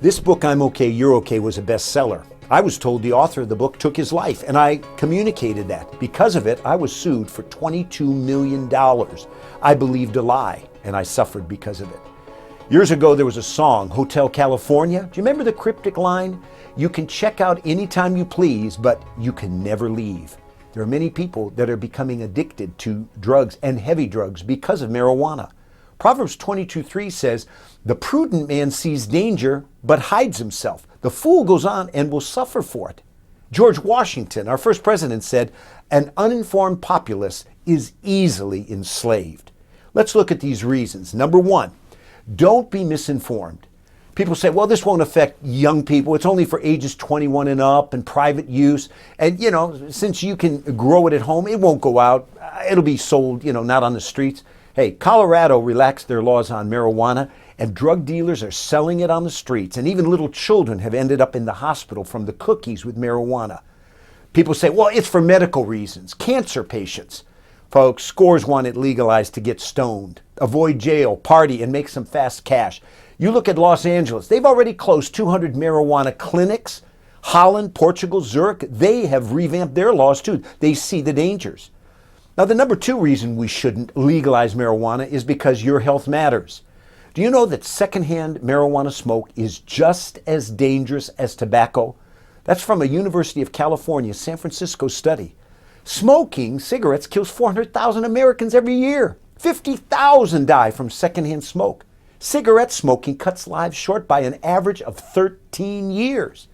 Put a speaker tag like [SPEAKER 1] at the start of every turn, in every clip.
[SPEAKER 1] This book, I'm Okay, You're Okay, was a bestseller. I was told the author of the book took his life, and I communicated that. Because of it, I was sued for $22 million. I believed a lie, and I suffered because of it. Years ago, there was a song, Hotel California. Do you remember the cryptic line? You can check out anytime you please, but you can never leave. There are many people that are becoming addicted to drugs and heavy drugs because of marijuana. Proverbs 22:3 says, "The prudent man sees danger, but hides himself. The fool goes on and will suffer for it." George Washington, our first president, said, "An uninformed populace is easily enslaved." Let's look at these reasons. Number one, don't be misinformed. People say, well, this won't affect young people. It's only for ages 21 and up and private use. And, since you can grow it at home, it won't go out. It'll be sold, not on the streets. Hey, Colorado relaxed their laws on marijuana, and drug dealers are selling it on the streets. And even little children have ended up in the hospital from the cookies with marijuana. People say, well, it's for medical reasons. Cancer patients. Folks, scores want it legalized to get stoned, avoid jail, party, and make some fast cash. You look at Los Angeles, they've already closed 200 marijuana clinics. Holland, Portugal, Zurich, they have revamped their laws too. They see the dangers. Now, the number two reason we shouldn't legalize marijuana is because your health matters. Do you know that secondhand marijuana smoke is just as dangerous as tobacco? That's from a University of California, San Francisco study. Smoking cigarettes kills 400,000 Americans every year. 50,000 die from secondhand smoke. Cigarette smoking cuts lives short by an average of 13 years.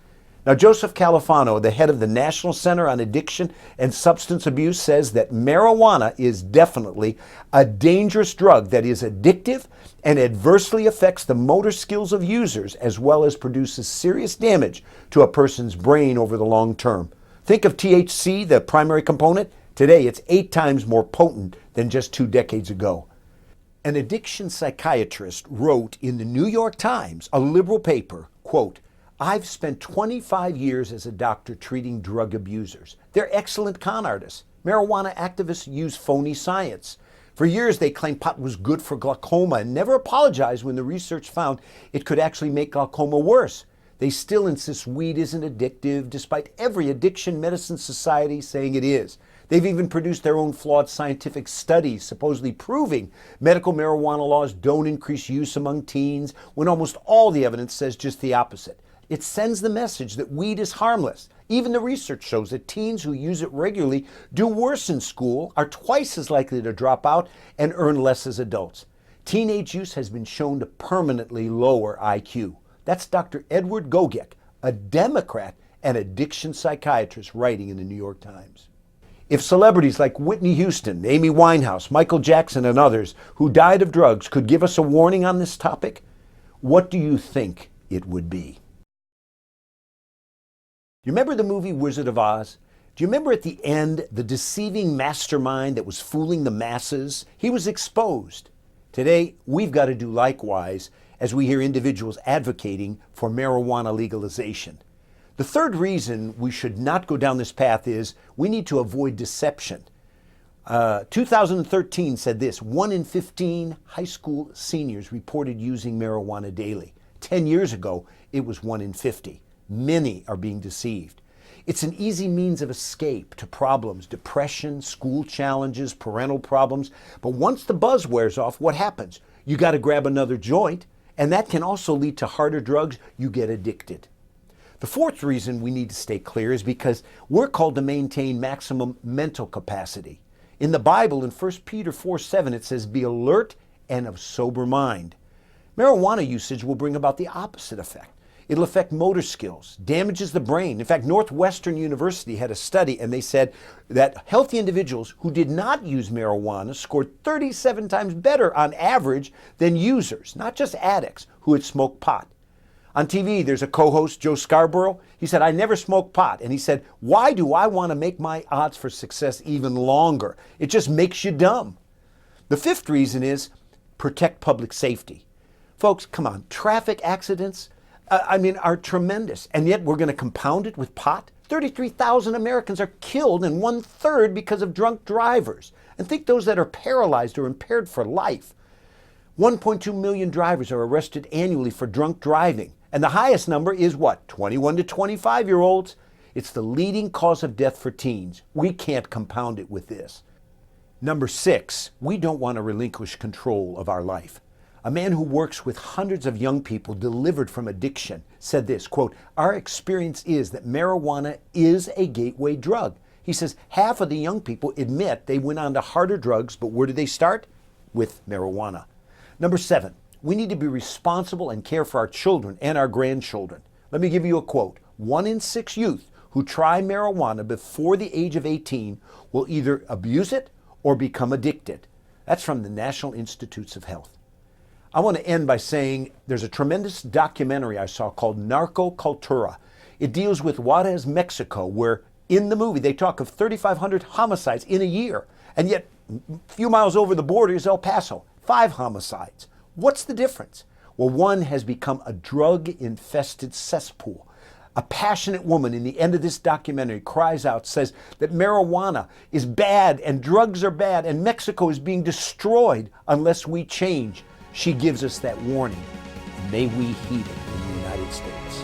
[SPEAKER 1] Now, Joseph Califano, the head of the National Center on Addiction and Substance Abuse, says that marijuana is definitely a dangerous drug that is addictive and adversely affects the motor skills of users, as well as produces serious damage to a person's brain over the long term. Think of THC, the primary component. Today, it's 8 times more potent than just 2 decades ago. An addiction psychiatrist wrote in the New York Times, a liberal paper, quote, "I've spent 25 years as a doctor treating drug abusers. They're excellent con artists. Marijuana activists use phony science. For years, they claimed pot was good for glaucoma and never apologized when the research found it could actually make glaucoma worse. They still insist weed isn't addictive, despite every addiction medicine society saying it is. They've even produced their own flawed scientific studies supposedly proving medical marijuana laws don't increase use among teens, when almost all the evidence says just the opposite. It sends the message that weed is harmless. Even the research shows that teens who use it regularly do worse in school, are twice as likely to drop out, and earn less as adults. Teenage use has been shown to permanently lower IQ." That's Dr. Edward Gogek, a Democrat and addiction psychiatrist, writing in the New York Times. If celebrities like Whitney Houston, Amy Winehouse, Michael Jackson, and others who died of drugs could give us a warning on this topic, what do you think it would be? You remember the movie Wizard of Oz? Do you remember at the end, the deceiving mastermind that was fooling the masses? He was exposed. Today, we've got to do likewise as we hear individuals advocating for marijuana legalization. The third reason we should not go down this path is we need to avoid deception. 2013 said this: 1 in 15 high school seniors reported using marijuana daily. 10 years ago, it was 1 in 50. Many are being deceived. It's an easy means of escape to problems, depression, school challenges, parental problems. But once the buzz wears off, what happens? You got to grab another joint, and that can also lead to harder drugs. You get addicted. The fourth reason we need to stay clear is because we're called to maintain maximum mental capacity. In the Bible, in 1 Peter 4:7, it says, "Be alert and of sober mind." Marijuana usage will bring about the opposite effect. It'll affect motor skills, damages the brain. In fact, Northwestern University had a study, and they said that healthy individuals who did not use marijuana scored 37 times better on average than users, not just addicts who had smoked pot. On TV, there's a co-host, Joe Scarborough. He said, "I never smoked pot." And he said, "Why do I want to make my odds for success even longer? It just makes you dumb." The fifth reason is protect public safety. Folks, come on, traffic accidents, are tremendous. And yet we're going to compound it with pot? 33,000 Americans are killed, and 1/3 because of drunk drivers. And think those that are paralyzed or impaired for life. 1.2 million drivers are arrested annually for drunk driving. And the highest number is what? 21 to 25-year-olds. It's the leading cause of death for teens. We can't compound it with this. Number 6, we don't want to relinquish control of our life. A man who works with hundreds of young people delivered from addiction said this, quote, "Our experience is that marijuana is a gateway drug." He says half of the young people admit they went on to harder drugs, but where did they start? With marijuana. Number 7, we need to be responsible and care for our children and our grandchildren. Let me give you a quote. 1 in 6 youth who try marijuana before the age of 18 will either abuse it or become addicted. That's from the National Institutes of Health. I want to end by saying there's a tremendous documentary I saw called Narco Cultura. It deals with Juarez, Mexico, where in the movie they talk of 3,500 homicides in a year, and yet a few miles over the border is El Paso, 5 homicides. What's the difference? Well, one has become a drug-infested cesspool. A passionate woman in the end of this documentary cries out, says that marijuana is bad and drugs are bad and Mexico is being destroyed unless we change. She gives us that warning. May we heed it in the United States.